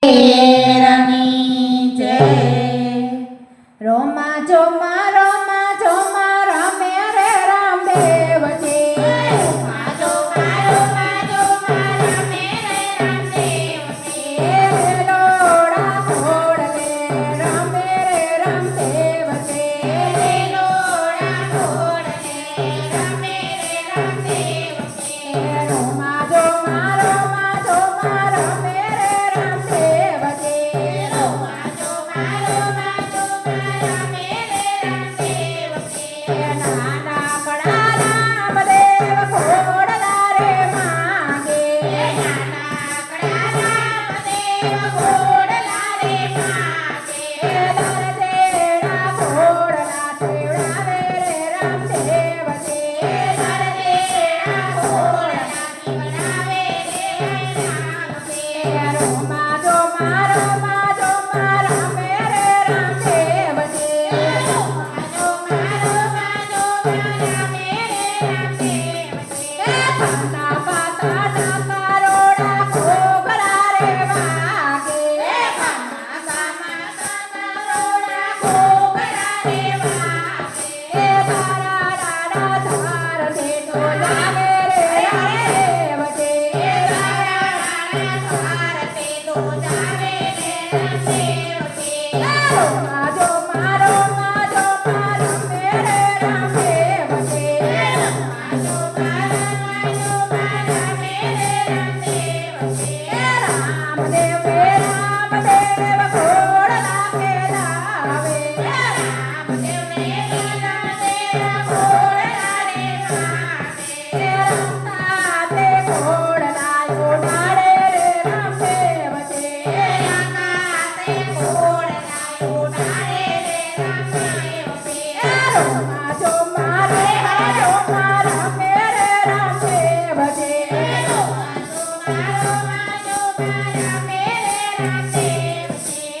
તેરની જય રોમા જોમા રમે રે રામદેવજી રોમા જોમા રમે રે રામદેવજી લોડા ઘોડલે રમે રે રામદેવજી લોડા ઘોડલે રમે રે રામદેવજી રોમા જોમા રમે રે રામદેવજી રોમા જોમા રમે રે રામદેવજી નાનકડા રામદેવ ઘોડલા રે માંગે નાનકડા રામદેવ ઘોડલા રે માંગે દરદેડા ઘોડલા તેડાવે રે રામદેવજી દરદેડા ઘોડલા તેડાવે રે રામદેવજી રોમા જોમા રમે રે રામદેવજી રોમા જોમા રમે રે રામદેવજી પાતા પાતા ડાકારોડા ઘોઘરા રે વાગે પાતા ડાકારોડા ઘોઘરા રે વાગે તારા ડાડા ધાર દેતો જાવે રે રામદેવજી તારા ડાડા ધાર દેતો જાવે રે રામદેવજી રોમા જોમા રમે રે રામદેવજી રોમા જોમા રમે રે રામદેવજી રામદેવ ઘોડલા ખેલાવે રામદેવ ઘોડલા રે માગે રમતા તે ઘોડલા ઉડાડે રે રામદેવજી રમતા તે ઘોડલા ઉડાડે રે રામદેવજી રોમા જોમા રમે રે રામદેવજી રોમા જોમા રમે રે રામદેવજી